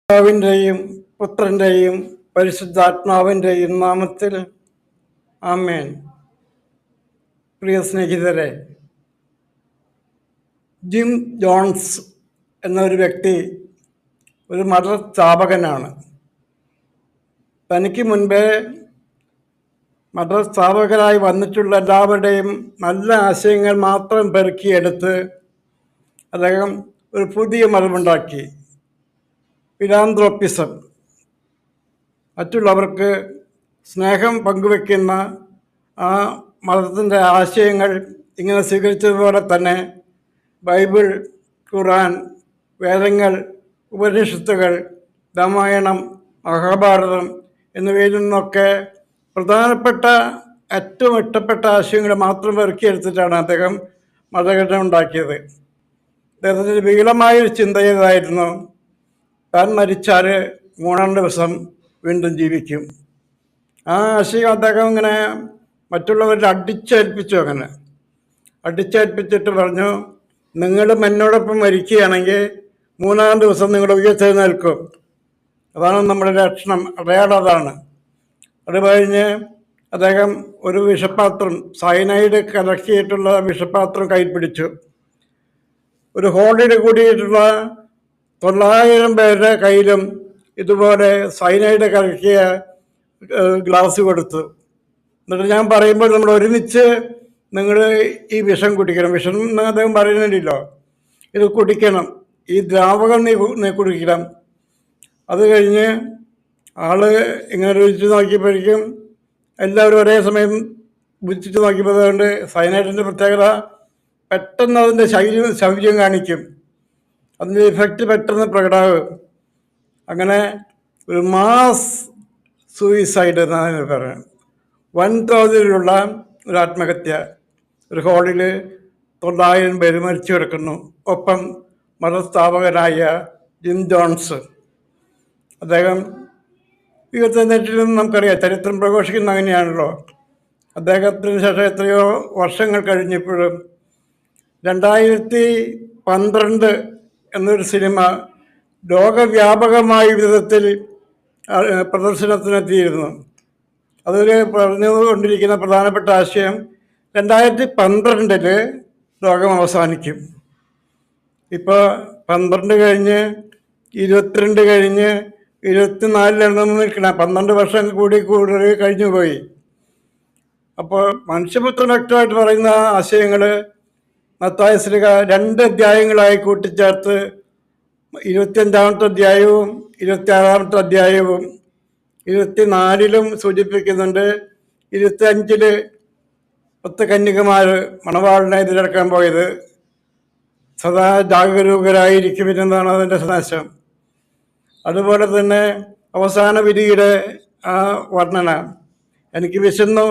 പിതാവിൻ്റെയും പുത്രൻ്റെയും പരിശുദ്ധാത്മാവിൻ്റെയും നാമത്തിൽ ആമേൻ. പ്രിയ സ്നേഹിതരെ, ജിം ജോൺസ് എന്നൊരു വ്യക്തി ഒരു മതസ്ഥാപകനാണ്. തനിക്ക് മുൻപേ മതസ്ഥാപകരായി വന്നിട്ടുള്ള എല്ലാവരുടെയും നല്ല ആശയങ്ങൾ മാത്രം പെറുക്കിയെടുത്ത് അദ്ദേഹം ഒരു പുതിയ മതമുണ്ടാക്കി, ഫിലാന്ത്രോപ്പിസം. മറ്റുള്ളവർക്ക് സ്നേഹം പങ്കുവെക്കുന്ന ആ മതത്തിൻ്റെ ആശയങ്ങൾ ഇങ്ങനെ സ്വീകരിച്ചതുപോലെ തന്നെ ബൈബിൾ, ഖുർആൻ, വേദങ്ങൾ, ഉപനിഷത്തുകൾ, രാമായണം, മഹാഭാരതം എന്നിവയിൽ നിന്നൊക്കെ പ്രധാനപ്പെട്ട ഏറ്റവും ഇഷ്ടപ്പെട്ട ആശയങ്ങൾ മാത്രം പെറുക്കിയെടുത്തിട്ടാണ് അദ്ദേഹം മതഘടന ഉണ്ടാക്കിയത്. അദ്ദേഹത്തിൻ്റെ വികലമായൊരു ചിന്ത ചെയ്തായിരുന്നു, താൻ മരിച്ചാൽ 3-ാം ദിവസം വീണ്ടും ജീവിക്കും. ആ ആശയം അദ്ദേഹം ഇങ്ങനെ മറ്റുള്ളവരിൽ അടിച്ചേൽപ്പിച്ചു. അങ്ങനെ അടിച്ചേൽപ്പിച്ചിട്ട് പറഞ്ഞു, നിങ്ങളും എന്നോടൊപ്പം മരിക്കുകയാണെങ്കിൽ 3-ാം ദിവസം നിങ്ങൾ ഉയർത്തെഴുന്നേൽക്കും. അതാണ് നമ്മുടെ ലക്ഷണം, അടയാളം അതാണ്. അത് കഴിഞ്ഞ് അദ്ദേഹം ഒരു വിഷപാത്രം, സയനൈഡ് കലക്കിയിട്ടുള്ള വിഷപാത്രം കയ്യിൽ പിടിച്ചു. ഒരു ഹോളിൽ കൂടിയിട്ടുള്ള 900 പേരുടെ കയ്യിലും ഇതുപോലെ സയനൈഡ് കലക്കിയ ഗ്ലാസ് കൊടുത്തു. എന്നിട്ട് ഞാൻ പറയുമ്പോൾ നമ്മൾ ഒരുമിച്ച് നിങ്ങൾ ഈ വിഷം കുടിക്കണം. വിഷം എന്ന് അദ്ദേഹം പറയുന്നില്ലല്ലോ, ഇത് കുടിക്കണം, ഈ ദ്രാവകം നീ കുടിക്കണം. അത് കഴിഞ്ഞ് ആള് ഇങ്ങനെ രുചിച്ച് നോക്കിയപ്പോഴേക്കും എല്ലാവരും ഒരേ സമയം രുചിച്ച് നോക്കിയപ്പോൾ അതുകൊണ്ട് സയനൈഡിൻ്റെ പ്രത്യേകത പെട്ടെന്ന് അതിൻ്റെ ശൗര്യം കാണിക്കും, അതിൻ്റെ ഇഫക്റ്റ് പെട്ടെന്ന് പ്രകടമാകും. അങ്ങനെ ഒരു മാസ് സൂയിസൈഡ് എന്നാണ് പറയുന്നത്. വൻതോതിലുള്ള ഒരു ആത്മഹത്യ. ഒരു ഹോളിൽ 900 പേര് മരിച്ചു കിടക്കുന്നു. ഒപ്പം മതസ്ഥാപകനായ ജിം ജോൺസ്, അദ്ദേഹം ഉയർത്തെഴുന്നേറ്റിലും നമുക്കറിയാം, ചരിത്രം പ്രഘോഷിക്കുന്ന അങ്ങനെയാണല്ലോ. അദ്ദേഹത്തിന് ശേഷം എത്രയോ വർഷങ്ങൾ കഴിഞ്ഞപ്പോഴും 2012 എന്നൊരു സിനിമ ലോകവ്യാപകമായ വിധത്തിൽ പ്രദർശനത്തിനെത്തിയിരുന്നു. അതിൽ പറഞ്ഞുകൊണ്ടിരിക്കുന്ന പ്രധാനപ്പെട്ട ആശയം 2012 ലോകം അവസാനിക്കും. ഇപ്പോൾ 12 കഴിഞ്ഞ് 22 കഴിഞ്ഞ് 24 നിൽക്കണം. 12 വർഷം കൂടി കൂടുതൽ കഴിഞ്ഞു പോയി. അപ്പോൾ മനുഷ്യപുത്രൻ വ്യക്തമായിട്ട് പറയുന്ന ആശയങ്ങൾ മത്തായി ശ്ലീഹ 2 അധ്യായങ്ങളായി കൂട്ടിച്ചേർത്ത് 25-ാമത്തെ അധ്യായവും 26-ാമത്തെ അധ്യായവും 24-ലും സൂചിപ്പിക്കുന്നുണ്ട്. 25-ല് 10 കന്യകമാർ മണവാളിനെ എതിരേൽക്കാൻ പോയത് സദാ ജാഗരൂകരായിരിക്കുമെന്നാണ് അതിൻ്റെ സന്ദേശം. അതുപോലെ തന്നെ അവസാന വിധിയുടെ ആ വർണ്ണന, എനിക്ക് വിശന്നു,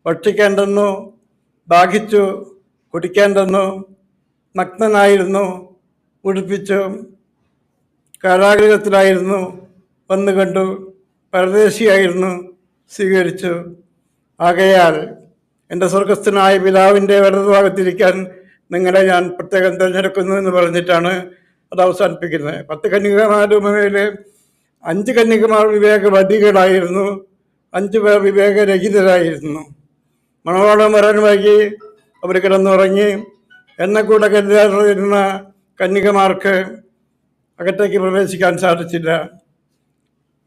ഭക്ഷിക്കാൻ തന്നു, ദാഹിച്ചു, കുടിക്കാൻ തന്നു, നഗ്നനായിരുന്നു, ഉടുപ്പിച്ചു, കാരാഗൃഹത്തിലായിരുന്നു, വന്നു കണ്ടു, പരദേശിയായിരുന്നു, സ്വീകരിച്ചു. ആകയാൽ എൻ്റെ സ്വർഗസ്ഥനായ പിതാവിൻ്റെ വലതുഭാഗത്തിരിക്കാൻ നിങ്ങളെ ഞാൻ പ്രത്യേകം തിരഞ്ഞെടുക്കുന്നു എന്ന് പറഞ്ഞിട്ടാണ് അത് അവസാനിപ്പിക്കുന്നത്. 10 കന്യകമാരുമേൽ 5 കന്യകമാർ വിവേകവതികളായിരുന്നു, 5 പേർ വിവേകരഹിതരായിരുന്നു. മണവാളം വരാൻ വൈകി, അവർ കിടന്നുറങ്ങി. എന്നെ കൂടെ കരുതാറുന്ന കന്യകമാർക്ക് അകത്തേക്ക് പ്രവേശിക്കാൻ സാധിച്ചില്ല.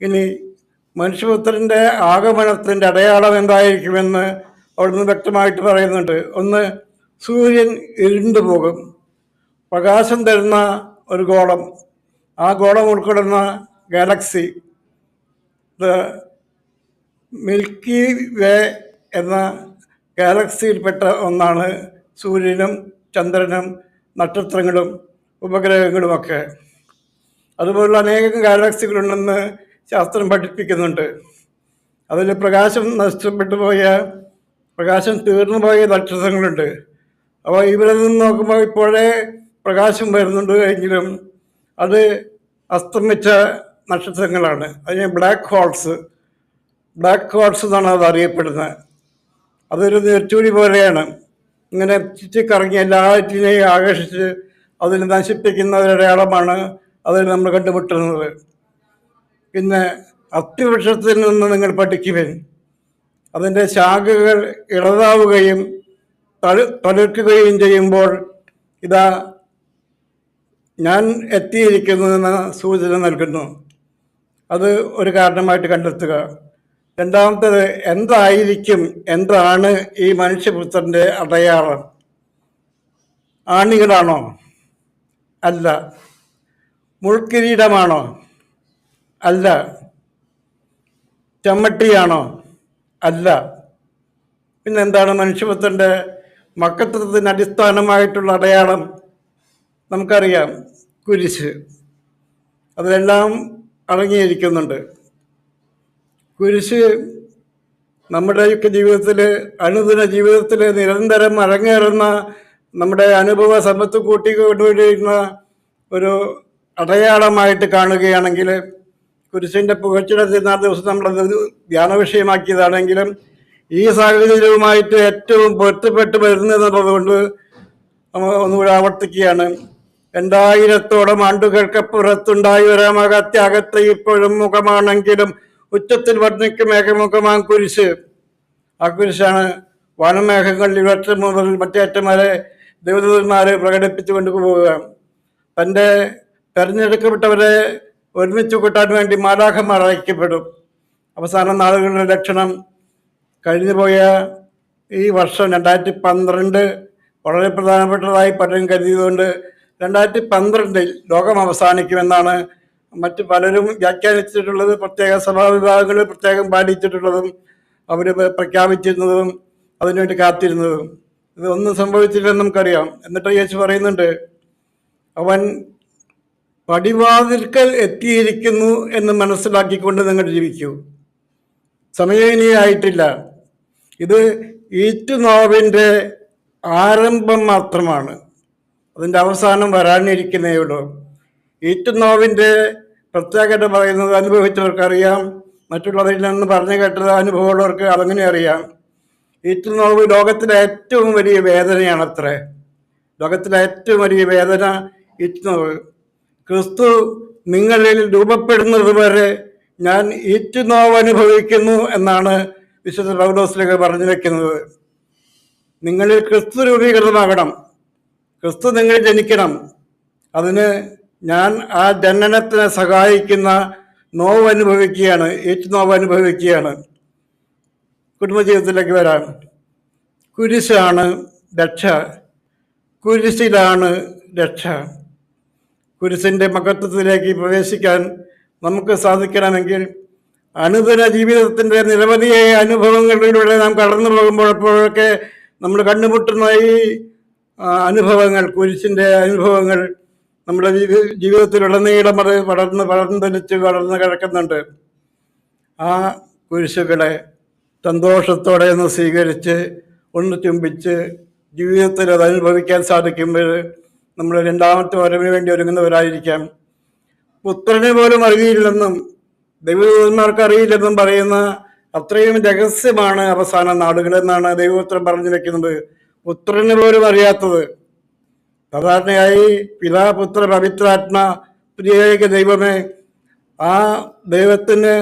ഇനി മനുഷ്യപുത്രൻ്റെ ആഗമനത്തിൻ്റെ അടയാളം എന്തായിരിക്കുമെന്ന് അവിടുന്ന് വ്യക്തമായിട്ട് പറയുന്നുണ്ട്. ഒന്ന്, സൂര്യൻ ഇരുണ്ടു പോകും. പ്രകാശം തരുന്ന ഒരു ഗോളം, ആ ഗോളം ഉൾക്കൊള്ളുന്ന ഗാലക്സി, മിൽക്കി വേ എന്ന ഗാലക്സിയിൽപ്പെട്ട ഒന്നാണ് സൂര്യനും ചന്ദ്രനും നക്ഷത്രങ്ങളും ഉപഗ്രഹങ്ങളുമൊക്കെ. അതുപോലുള്ള അനേകം ഗാലക്സികളുണ്ടെന്ന് ശാസ്ത്രം പഠിപ്പിക്കുന്നുണ്ട്. അതിൽ പ്രകാശം നഷ്ടപ്പെട്ടു പോയ, പ്രകാശം തീർന്നു പോയ നക്ഷത്രങ്ങളുണ്ട്. അപ്പോൾ ഇവിടെ നിന്ന് നോക്കുമ്പോൾ ഇപ്പോഴേ പ്രകാശം വരുന്നുണ്ട് എങ്കിലും അത് അസ്തമിച്ച നക്ഷത്രങ്ങളാണ്. അതിന് ബ്ലാക്ക് ഹോൾസ് എന്നാണ് അത് അറിയപ്പെടുന്നത്. അതൊരു നെറ്റൂരി പോലെയാണ്. ഇങ്ങനെ ചുറ്റിക്കറങ്ങി എല്ലാറ്റിനെയും ആകർഷിച്ച് അതിനെ നശിപ്പിക്കുന്ന ഒരടയാളമാണ് അതിൽ നമ്മൾ കണ്ടുമുട്ടുന്നത്. പിന്നെ അത്തിവൃക്ഷത്തിൽ നിന്ന് നിങ്ങൾ പഠിക്കുവിൻ, അതിൻ്റെ ശാഖകൾ ഇളതാവുകയും തളിർക്കുകയും ചെയ്യുമ്പോൾ ഇതാ ഞാൻ എത്തിയിരിക്കുന്നതെന്ന സൂചന നൽകുന്നു. അത് ഒരു കാരണമായിട്ട് കണ്ടെത്തുക. രണ്ടാമത്തേത്, എന്താണ് ഈ മനുഷ്യപുത്രൻ്റെ അടയാളം? ആണികളാണോ? അല്ല. മുൾക്കിരീടമാണോ? അല്ല. ചമ്മട്ടിയാണോ? അല്ല. പിന്നെന്താണ് മനുഷ്യപുത്രൻ്റെ മക്കത്വത്തിന് അടിസ്ഥാനമായിട്ടുള്ള അടയാളം? നമുക്കറിയാം, കുരിശ്. അതിലെല്ലാം അടങ്ങിയിരിക്കുന്നുണ്ട്. കുരിശ് നമ്മുടെയൊക്കെ ജീവിതത്തിൽ, അനുദിന ജീവിതത്തിൽ നിരന്തരം അരങ്ങേറുന്ന നമ്മുടെ അനുഭവ സമ്പത്ത് കൂട്ടിക്കൊണ്ടുവരുന്ന ഒരു അടയാളമായിട്ട് കാണുകയാണെങ്കിൽ, കുരിശിൻ്റെ പുകഴ്ചയുടെ തിരുനാൾ ദിവസം നമ്മളത് ധ്യാന വിഷയമാക്കിയതാണെങ്കിലും ഈ സാഹചര്യവുമായിട്ട് ഏറ്റവും പൊരുത്തപ്പെട്ട് വരുന്നതെന്നുള്ളത് കൊണ്ട് ഒന്നുകൂടെ ആവർത്തിക്കുകയാണ്. 2000-ഓളം ആണ്ടുകൾക്കപ്പുറത്തുണ്ടായി വരാം അകത്തെ ഇപ്പോഴും മുഖമാണെങ്കിലും ഉച്ചത്തിൽ വർണ്ണിക്കും മേഘമുഖമാം കുരിശ്. ആ കുരിശാണ് വനമേഘങ്ങളിൽ ഇവറ്റം മുതൽ മറ്റേറ്റം വരെ ദേവദൂതന്മാരെ പ്രകടിപ്പിച്ചു കൊണ്ടുപോവുക. തൻ്റെ തെരഞ്ഞെടുക്കപ്പെട്ടവരെ ഒരുമിച്ച് കൂട്ടാൻ വേണ്ടി മാലാഖമാർ അയക്കപ്പെടും. അവസാന നാളുകളുടെ ലക്ഷണം കഴിഞ്ഞുപോയ ഈ വർഷം 2012 വളരെ പ്രധാനപ്പെട്ടതായി പലരും കരുതിയതുകൊണ്ട് 2012 ലോകം അവസാനിക്കുമെന്നാണ് മറ്റു പലരും വ്യാഖ്യാനിച്ചിട്ടുള്ളത്. പ്രത്യേക സഭാവിഭാഗങ്ങൾ പ്രത്യേകം പാലിച്ചിട്ടുള്ളതും അവർ പ്രഖ്യാപിച്ചിരുന്നതും അതിനുവേണ്ടി കാത്തിരുന്നതും. ഇതൊന്നും സംഭവിച്ചില്ലെന്ന് നമുക്കറിയാം. എന്നിട്ട് യേശു പറയുന്നുണ്ട്, അവൻ പടിവാതിൽക്കൽ എത്തിയിരിക്കുന്നു എന്ന് മനസ്സിലാക്കിക്കൊണ്ട് നിങ്ങൾ ജീവിക്കൂ. സമയം ഇനിയായിട്ടില്ല. ഇത് ഈറ്റുനോവിൻ്റെ ആരംഭം മാത്രമാണ്. അതിൻ്റെ അവസാനം വരാനിരിക്കുന്നേ ഉള്ളൂ. ഈറ്റുനോവിൻ്റെ പ്രത്യേകത പറയുന്നത് അനുഭവിച്ചവർക്കറിയാം, മറ്റുള്ളവരിൽ നിന്ന് പറഞ്ഞു കേട്ടത് അനുഭവമുള്ളവർക്ക് അതങ്ങനെ അറിയാം. ഈറ്റുനോവ് ലോകത്തിലെ ഏറ്റവും വലിയ വേദനയാണത്രേ. ലോകത്തിലെ ഏറ്റവും വലിയ വേദന ഈറ്റുനോവ്. ക്രിസ്തു നിങ്ങളിൽ രൂപപ്പെടുന്നത് വരെ ഞാൻ ഈറ്റുനോവ് അനുഭവിക്കുന്നു എന്നാണ് വിശുദ്ധ പൗലോസിലേക്ക് പറഞ്ഞു വെക്കുന്നത്. നിങ്ങളിൽ ക്രിസ്തു രൂപീകൃതമാകണം, ക്രിസ്തു നിങ്ങൾ ജനിക്കണം. അതിന് ഞാൻ ആ ജനനത്തിനെ സഹായിക്കുന്ന നോവ് അനുഭവിക്കുകയാണ്, ഈറ്റുനോവ് അനുഭവിക്കുകയാണ്. കുടുംബജീവിതത്തിലേക്ക് വരാൻ, കുരിശാണ് രക്ഷ, കുരിശിലാണ് രക്ഷ. കുരിശിൻ്റെ മഹത്വത്തിലേക്ക് പ്രവേശിക്കാൻ നമുക്ക് സാധിക്കണമെങ്കിൽ അനുദിന ജീവിതത്തിൻ്റെ നിരവധിയായ അനുഭവങ്ങളിലൂടെ നാം കടന്നു പോകുമ്പോഴൊക്കെ നമ്മൾ കണ്ടുമുട്ടുന്ന ഈ അനുഭവങ്ങൾ, കുരിശിൻ്റെ അനുഭവങ്ങൾ നമ്മുടെ ജീവിതത്തിലുടനീളം അത് വളർന്നു കിടക്കുന്നുണ്ട്. ആ കുരിശുകളെ സന്തോഷത്തോടെ ഒന്ന് സ്വീകരിച്ച് ഒന്ന് ചുംബിച്ച് ജീവിതത്തിൽ അത് അനുഭവിക്കാൻ സാധിക്കുമ്പോൾ നമ്മൾ രണ്ടാമത്തെ വരവിന് വേണ്ടി ഒരുങ്ങുന്നവരായിരിക്കാം. പുത്രനെ പോലും അറിയില്ലെന്നും ദൈവദൂതന്മാർക്ക് അറിയില്ലെന്നും പറയുന്ന അത്രയും രഹസ്യമാണ് അവസാന നാടുകളെന്നാണ് ദൈവപുത്രൻ പറഞ്ഞു വെക്കുന്നത്. പുത്രന് പോലും അറിയാത്തത്. സാധാരണയായി പിതാ പുത്ര പവിത്രാത്മ പ്രിയേക ദൈവമേ, ആ ദൈവത്തിന്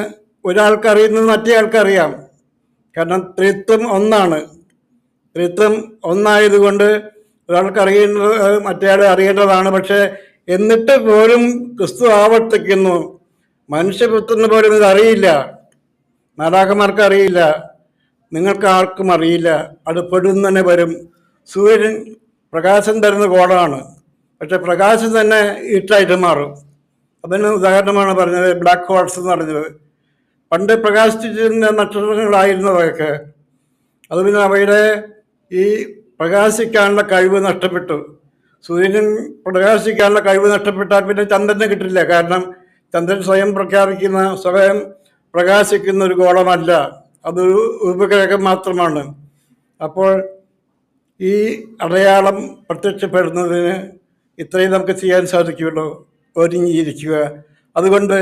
ഒരാൾക്കറിയുന്നത് മറ്റേ ആൾക്കറിയാം. കാരണം ത്രിത്വം ഒന്നാണ്. ത്രിത്വം ഒന്നായതുകൊണ്ട് ഒരാൾക്ക് അറിയേണ്ടത് മറ്റേയാളെ അറിയേണ്ടതാണ്. പക്ഷെ എന്നിട്ട് പോലും ക്രിസ്തു ആവർത്തിക്കുന്നു, മനുഷ്യപുത്രന് പോലും ഇത് അറിയില്ല, മാലാഖമാർക്ക് അറിയില്ല, നിങ്ങൾക്ക് ആർക്കും അറിയില്ല, അത് പെടുന്നനെ വരും. സൂര്യൻ പ്രകാശം തരുന്ന കോടാണ്, പക്ഷെ പ്രകാശം തന്നെ ഇരുട്ടായിട്ട് മാറും. അതിന് ഉദാഹരണമാണ് പറഞ്ഞത് ബ്ലാക്ക് ഹോൾസ് എന്ന് പറഞ്ഞത്. പണ്ട് പ്രകാശിച്ചിരുന്ന നക്ഷത്രങ്ങളായിരുന്നതൊക്കെ അത് പിന്നെ അവയുടെ ഈ പ്രകാശിക്കാനുള്ള കഴിവ് നഷ്ടപ്പെട്ടു. സൂര്യൻ പ്രകാശിക്കാനുള്ള കഴിവ് നഷ്ടപ്പെട്ടാൽ പിന്നെ ചന്ദ്രനെ കിട്ടില്ല. കാരണം ചന്ദ്രൻ സ്വയം പ്രകാശിക്കുന്ന ഒരു ഗോളമല്ല, അതൊരു ഉപഗ്രഹം മാത്രമാണ്. അപ്പോൾ ഈ അടയാളം പ്രത്യക്ഷപ്പെടുന്നതിന് ഇത്രയും നമുക്ക് ചെയ്യാൻ സാധിക്കുള്ളൂ, ഒരുങ്ങിയിരിക്കുക. അതുകൊണ്ട്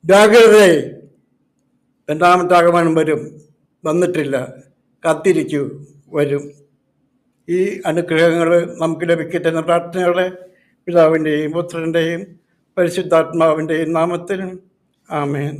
ജാഗ്രതയെ രണ്ടാമത്തെ ആഗമനം വരും, വന്നിട്ടില്ല, കാത്തിരിക്കൂ, വരും. ഈ അനുഗ്രഹങ്ങൾ നമുക്ക് ലഭിക്കട്ടെ എന്ന പ്രാർത്ഥനയോടെ പിതാവിൻ്റെയും പുത്രൻ്റെയും പരിശുദ്ധാത്മാവിൻ്റെ നാമത്തിൽ ആമേൻ.